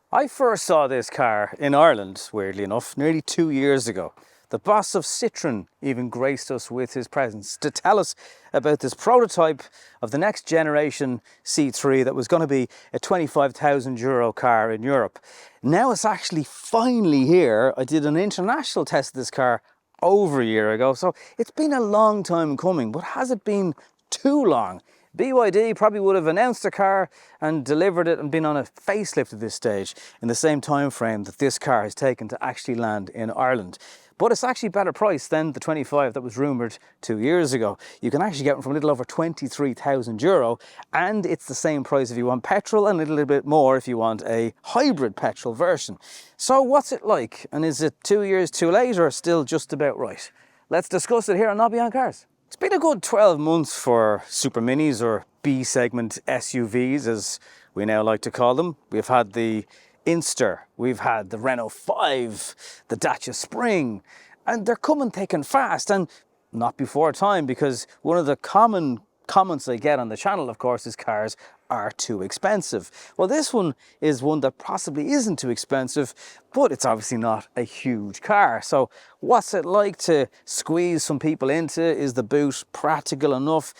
I first saw this car in Ireland, weirdly enough, nearly 2 years ago. The boss of Citroen even graced us with his presence to tell us about this prototype of the next generation C3 that was going to be a €25,000 car in Europe. Now it's actually finally here. I did an international test of this car over a year ago, so it's been a long time coming, but has it been too long? BYD probably would have announced the car and delivered it and been on a facelift at this stage in the same time frame that this car has taken to actually land in Ireland. But it's actually better priced than the 25 that was rumoured 2 years ago. You can actually get one for a little over €23,000, and it's the same price if you want petrol and a little bit more if you want a hybrid petrol version. So what's it like? And is it 2 years too late or still just about right? Let's discuss it here on Not Beyond Cars. It's been a good 12 months for super minis, or B segment SUVs as we now like to call them. We've had the Inster, we've had the Renault 5, the Dacia Spring, and they're coming thick and fast, and not before time, because one of the common comments I get on the channel, of course, is cars are too expensive. Well, this one is one that possibly isn't too expensive, but it's obviously not a huge car. So what's it like to squeeze some people into? Is the boot practical enough?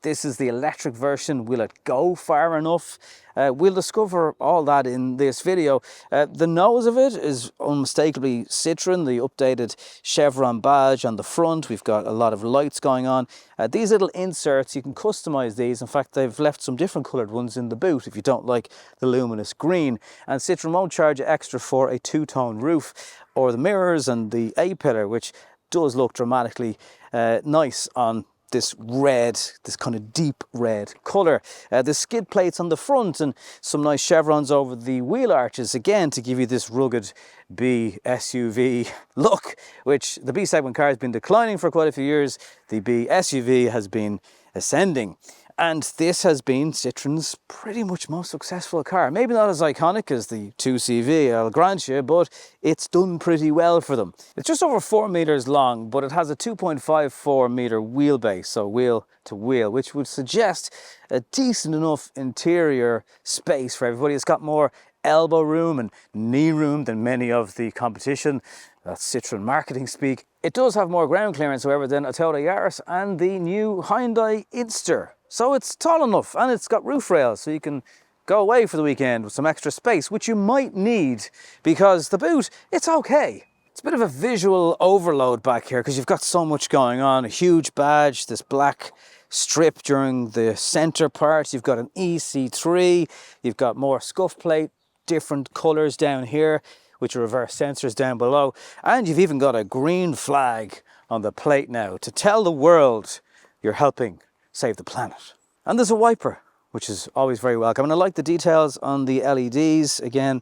This is the electric version. Will it go far enough? We'll discover all that in this video. The nose of it is unmistakably Citroen, the updated chevron badge on the front. We've got a lot of lights going on. These little inserts, you can customize these. In fact, they've left some different colored ones in the boot if you don't like the luminous green. And Citroen won't charge you extra for a two-tone roof or the mirrors and the A-pillar, which does look dramatically nice on this red, this kind of deep red colour. The skid plates on the front and some nice chevrons over the wheel arches, again to give you this rugged B SUV look, which the B segment car has been declining for quite a few years. The B SUV has been ascending. And this has been Citroen's pretty much most successful car. Maybe not as iconic as the 2CV, I'll grant you, but it's done pretty well for them. It's just over 4 meters long, but it has a 2.54 meter wheelbase, so wheel to wheel, which would suggest a decent enough interior space for everybody. It's got more elbow room and knee room than many of the competition. That's Citroen marketing speak. It does have more ground clearance, however, than a Toyota Yaris and the new Hyundai Inster. So it's tall enough, and it's got roof rails, so you can go away for the weekend with some extra space, which you might need, because the boot, it's okay. It's a bit of a visual overload back here because you've got so much going on. A huge badge, this black strip during the center part. You've got an EC3, you've got more scuff plate, different colors down here, which are reverse sensors down below. And you've even got a green flag on the plate now to tell the world you're helping save the planet. And there's a wiper, which is always very welcome. And I like the details on the LEDs. Again,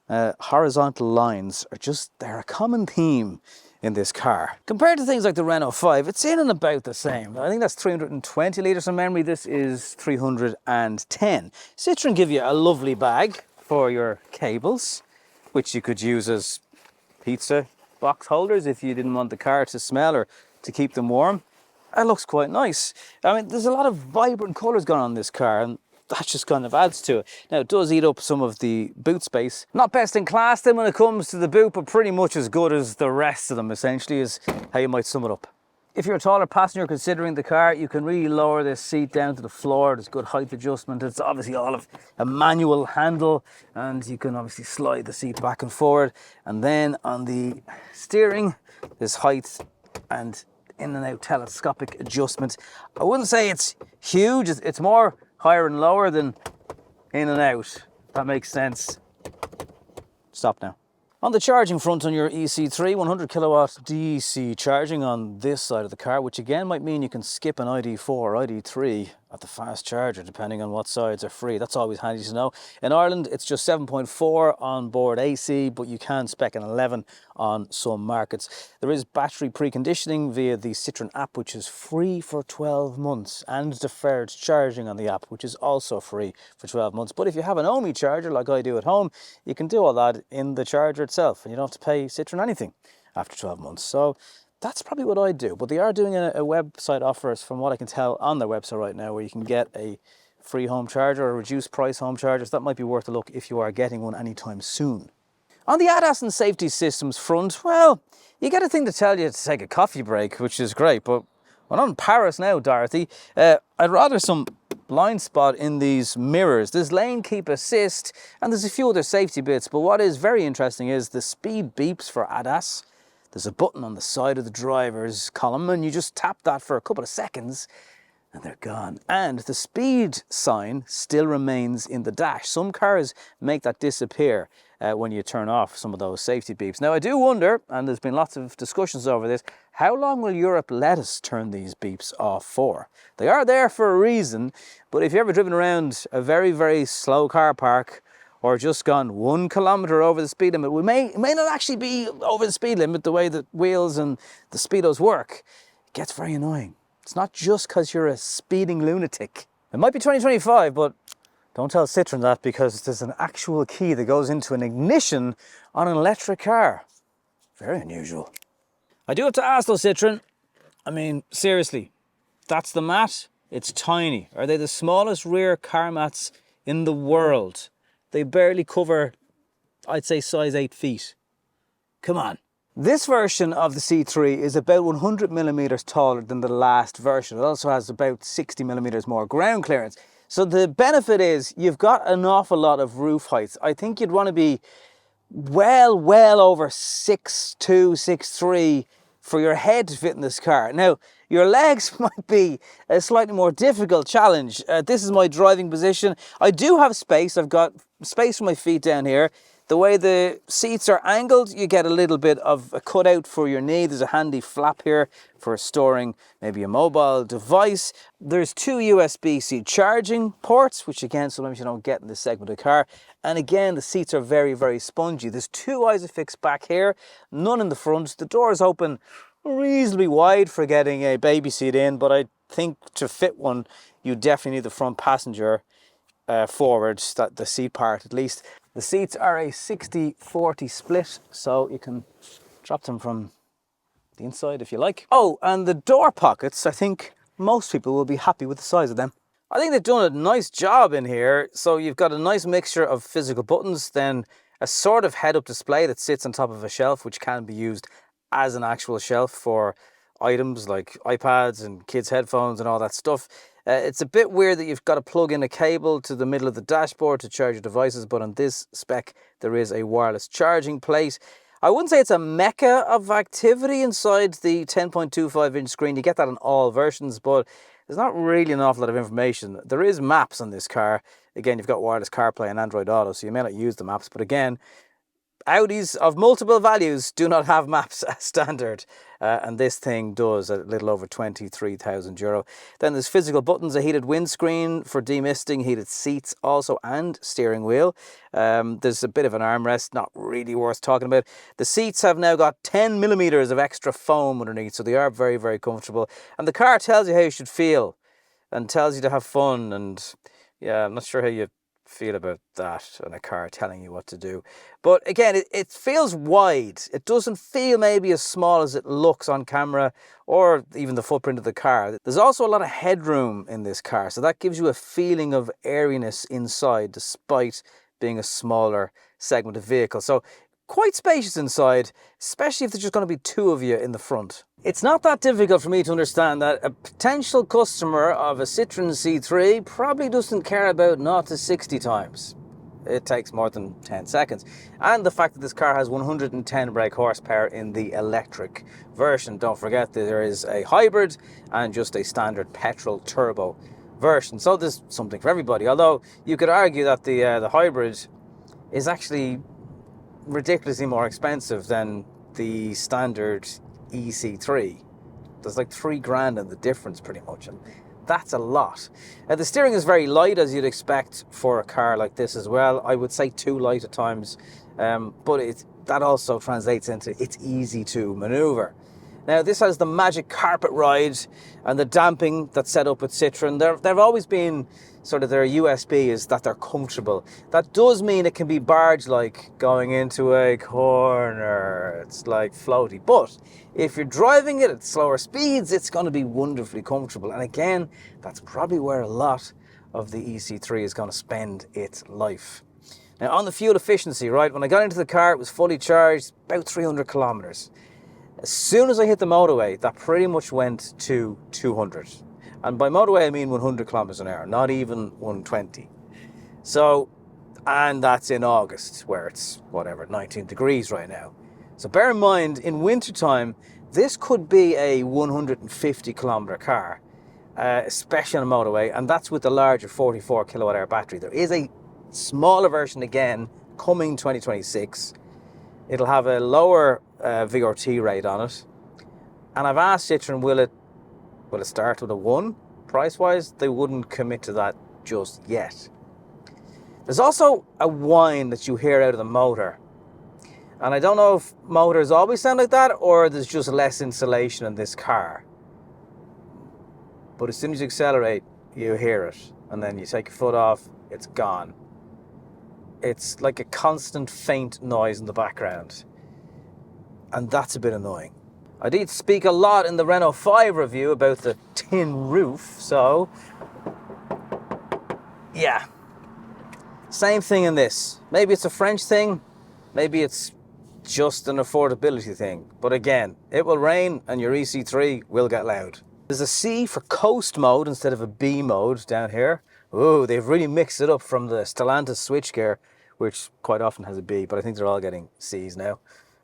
horizontal lines are just, they're a common theme in this car. Compared to things like the Renault 5, it's in and about the same. I think that's 320 litres from memory. This is 310. Citroen give you a lovely bag for your cables, which you could use as pizza box holders if you didn't want the car to smell or to keep them warm. It looks quite nice. I mean, there's a lot of vibrant colours going on in this car, and that just kind of adds to it. Now, it does eat up some of the boot space. Not best in class then when it comes to the boot, but pretty much as good as the rest of them, essentially, is how you might sum it up. If you're a taller passenger considering the car, you can really lower this seat down to the floor. There's good height adjustment. It's obviously all of a manual handle, and you can obviously slide the seat back and forward. And then on the steering, there's height and in and out telescopic adjustment. I wouldn't say it's huge. It's more higher and lower than in and out. That makes sense. Stop now. On the charging front on your EC3, 100 kilowatt DC charging on this side of the car, which again might mean you can skip an ID4 or ID3 at the fast charger, depending on what sides are free. That's always handy to know. In Ireland, it's just 7.4 on board AC, but you can spec an 11 on some markets. There is battery preconditioning via the Citroen app, which is free for 12 months, and deferred charging on the app, which is also free for 12 months. But if you have an OMI charger, like I do at home, you can do all that in the charger itself, and you don't have to pay Citroen anything after 12 months. So that's probably what I'd do. But they are doing a website offer, from what I can tell on their website right now, where you can get a free home charger or reduced price home chargers. That might be worth a look if you are getting one anytime soon. On the ADAS and safety systems front, well, you get a thing to tell you to take a coffee break, which is great, but we're not in Paris now, Dorothy. I'd rather some blind spot in these mirrors. There's lane keep assist, and there's a few other safety bits, but what is very interesting is the speed beeps for ADAS. There's a button on the side of the driver's column, and you just tap that for a couple of seconds, and they're gone. And the speed sign still remains in the dash. Some cars make that disappear when you turn off some of those safety beeps. Now, I do wonder, and there's been lots of discussions over this, how long will Europe let us turn these beeps off for? They are there for a reason, but if you've ever driven around a very, very slow car park or just gone 1 kilometre over the speed limit, it may not actually be over the speed limit the way the wheels and the speedos work. It gets very annoying. It's not just because you're a speeding lunatic. It might be 2025, but don't tell Citroen that, because there's an actual key that goes into an ignition on an electric car. Very unusual. I do have to ask though, Citroen, I mean, seriously, that's the mat? It's tiny. Are they the smallest rear car mats in the world? They barely cover, I'd say, size 8 feet. Come on. This version of the C3 is about 100 millimeters taller than the last version. It also has about 60 millimeters more ground clearance. So the benefit is you've got an awful lot of roof heights. I think you'd want to be well over 6'2", 6'3" for your head to fit in this car. Now, your legs might be a slightly more difficult challenge. This is my driving position. I do have space. I've got space for my feet down here. The way the seats are angled, you get a little bit of a cutout for your knee. There's a handy flap here for storing maybe a mobile device. There's 2 USB-C charging ports, which again, sometimes you don't get in this segment of the car. And again, the seats are very, very spongy. There's 2 Isofix back here, none in the front. The doors open reasonably wide for getting a baby seat in, but I think to fit one, you definitely need the front passenger forward, the seat part at least. The seats are a 60-40 split, so you can drop them from the inside if you like. Oh, and the door pockets, I think most people will be happy with the size of them. I think they've done a nice job in here. So you've got a nice mixture of physical buttons, then a sort of head-up display that sits on top of a shelf, which can be used as an actual shelf for items like iPads and kids' headphones and all that stuff. It's a bit weird that you've got to plug in a cable to the middle of the dashboard to charge your devices, but on this spec, there is a wireless charging plate. I wouldn't say it's a mecca of activity inside the 10.25-inch screen. You get that on all versions, but there's not really an awful lot of information. There is maps on this car. Again, you've got wireless CarPlay and Android Auto, so you may not use the maps, but again, Audis of multiple values do not have maps as standard, and this thing does a little over 23,000 euro. Then there's physical buttons, a heated windscreen for demisting, heated seats also, and steering wheel. There's a bit of an armrest, not really worth talking about. The seats have now got 10 millimeters of extra foam underneath, so they are very, very comfortable. And the car tells you how you should feel and tells you to have fun, and yeah, I'm not sure how you feel about that on a car telling you what to do. But again, it feels wide. It doesn't feel maybe as small as it looks on camera or even the footprint of the car. There's also a lot of headroom in this car, so that gives you a feeling of airiness inside despite being a smaller segment of vehicle. So quite spacious inside, especially if there's just going to be 2 of you in the front. It's not that difficult for me to understand that a potential customer of a Citroen C3 probably doesn't care about 0 to 60 times. It takes more than 10 seconds. And the fact that this car has 110 brake horsepower in the electric version. Don't forget that there is a hybrid and just a standard petrol turbo version. So there's something for everybody. Although you could argue that the hybrid is actually ridiculously more expensive than the standard EC3. There's like 3 grand in the difference pretty much, and that's a lot. The steering is very light, as you'd expect for a car like this as well. I would say too light at times, but that also translates into it's easy to maneuver. Now, this has the magic carpet ride and the damping that's set up with Citroen. They've always been sort of their USP is that they're comfortable. That does mean it can be barge-like going into a corner. It's like floaty. But if you're driving it at slower speeds, it's going to be wonderfully comfortable. And again, that's probably where a lot of the EC3 is going to spend its life. Now, on the fuel efficiency, right, when I got into the car, it was fully charged, about 300 kilometers. As soon as I hit the motorway, that pretty much went to 200. And by motorway, I mean 100 kilometers an hour, not even 120. So, and that's in August, where it's, whatever, 19 degrees right now. So bear in mind, in wintertime, this could be a 150 kilometer car, especially on a motorway, and that's with the larger 44 kilowatt hour battery. There is a smaller version again coming 2026. It'll have a lower VRT rate on it, and I've asked Citroen, will it start with a 1 price wise? They wouldn't commit to that just yet. There's also a whine that you hear out of the motor, and I don't know if motors always sound like that or there's just less insulation in this car, but as soon as you accelerate you hear it, and then you take your foot off, it's gone. It's like a constant faint noise in the background, and that's a bit annoying. I did speak a lot in the Renault 5 review about the tin roof, so yeah, same thing in this. Maybe it's a French thing, maybe it's just an affordability thing, but again, it will rain and your EC3 will get loud. There's a C for coast mode instead of a B mode down here. Ooh, they've really mixed it up from the Stellantis switchgear, which quite often has a B, but I think they're all getting C's now.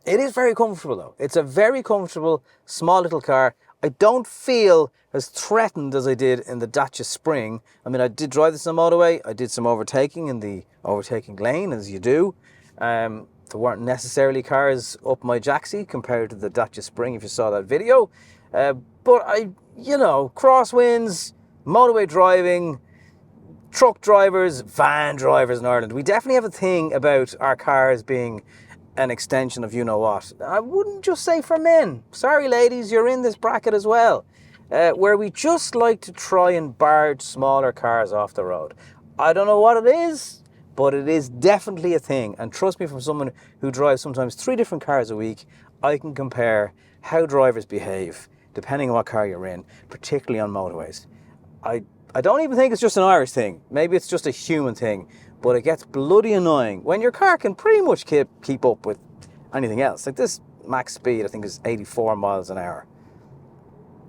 It is very comfortable though. It's a very comfortable, small little car. I don't feel as threatened as I did in the Dacia Spring. I mean, I did drive this on the motorway. I did some overtaking in the overtaking lane, as you do. There weren't necessarily cars up my jacksie compared to the Dacia Spring, if you saw that video. But crosswinds, motorway driving, truck drivers, van drivers in Ireland, we definitely have a thing about our cars being an extension of you-know-what. I wouldn't just say for men. Sorry, ladies, you're in this bracket as well. Where we just like to try and barge smaller cars off the road. I don't know what it is, but it is definitely a thing. And trust me, from someone who drives sometimes 3 different cars a week, I can compare how drivers behave depending on what car you're in, particularly on motorways. I don't even think it's just an Irish thing. Maybe it's just a human thing, but it gets bloody annoying when your car can pretty much keep up with anything else. Like this max speed, I think, is 84 miles an hour.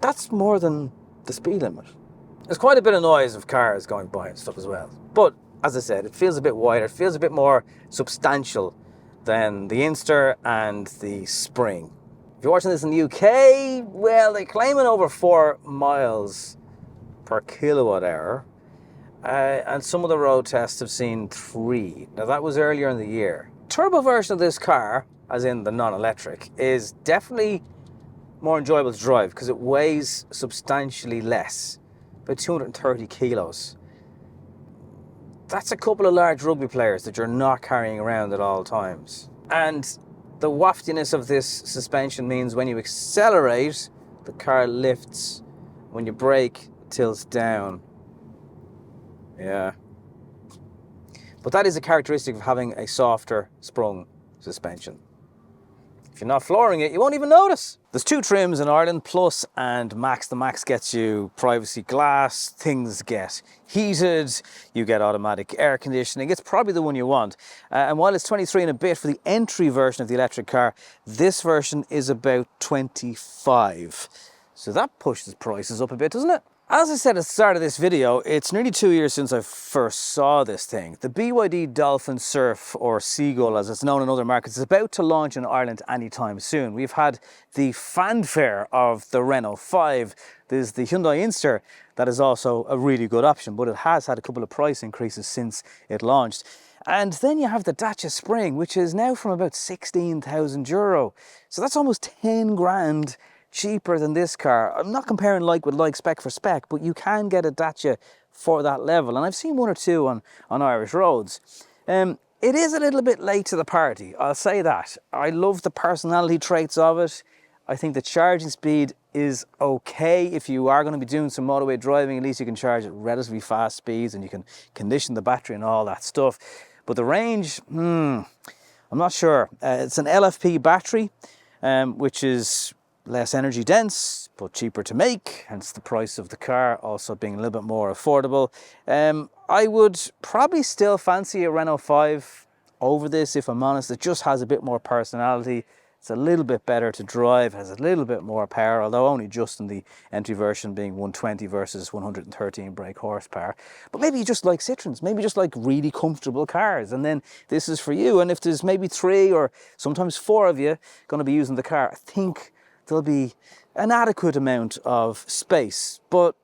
That's more than the speed limit. There's quite a bit of noise of cars going by and stuff as well. But as I said, it feels a bit wider, it feels a bit more substantial than the Inster and the Spring. If you're watching this in the UK, well, they claim it over 4 miles per kilowatt hour, and some of the road tests have seen 3. Now that was earlier in the year. Turbo version of this car, as in the non-electric, is definitely more enjoyable to drive because it weighs substantially less, about 230 kilos. That's a couple of large rugby players that you're not carrying around at all times. And the waftiness of this suspension means when you accelerate, the car lifts. When you brake, it tilts down. Yeah. But that is a characteristic of having a softer sprung suspension. If you're not flooring it, you won't even notice. There's 2 trims in Ireland, Plus and Max. The Max gets you privacy glass, things get heated, you get automatic air conditioning. It's probably the one you want. And while it's 23 and a bit for the entry version of the electric car, this version is about 25. So that pushes prices up a bit, doesn't it? As I said at the start of this video, it's nearly 2 years since I first saw this thing. The BYD Dolphin Surf, or Seagull as it's known in other markets, is about to launch in Ireland anytime soon. We've had the fanfare of the Renault 5. There's the Hyundai Inster that is also a really good option, but it has had a couple of price increases since it launched. And then you have the Dacia Spring, which is now from about €16,000. So that's almost 10 grand cheaper than this car. I'm not comparing like with like, spec for spec, but you can get a Dacia for that level. And I've seen 1 or 2 on Irish roads. It is a little bit late to the party, I'll say that. I love the personality traits of it. I think the charging speed is okay. If you are going to be doing some motorway driving, at least you can charge at relatively fast speeds and you can condition the battery and all that stuff. But the range, I'm not sure. It's an LFP battery, which is less energy dense, but cheaper to make, hence the price of the car also being a little bit more affordable. I would probably still fancy a Renault 5 over this, if I'm honest. It just has a bit more personality. It's a little bit better to drive, has a little bit more power, although only just in the entry version being 120 versus 113 brake horsepower. But maybe you just like Citroens, maybe you just like really comfortable cars, and then this is for you. And if there's maybe 3 or sometimes 4 of you going to be using the car, I think there'll be an adequate amount of space. But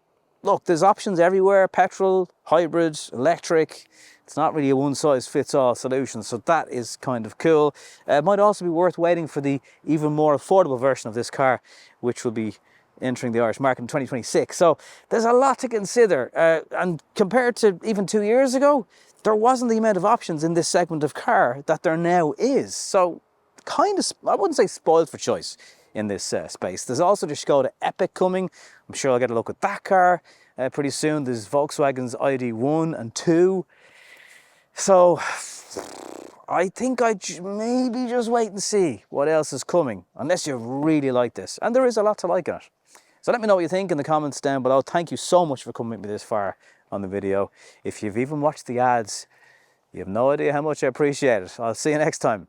look, there's options everywhere: petrol, hybrid, electric. It's not really a one-size-fits-all solution, so that is kind of cool. It might also be worth waiting for the even more affordable version of this car, which will be entering the Irish market in 2026. So there's a lot to consider. And compared to even 2 years ago, there wasn't the amount of options in this segment of car that there now is. So kind of, I wouldn't say spoiled for choice in this space. There's also the Skoda Epic coming. I'm sure I'll get a look at that car pretty soon. There's Volkswagen's ID1 and 2. So I think I'd maybe just wait and see what else is coming, unless you really like this. And there is a lot to like in it. So let me know what you think in the comments down below. Thank you so much for coming with me this far on the video. If you've even watched the ads, you have no idea how much I appreciate it. I'll see you next time.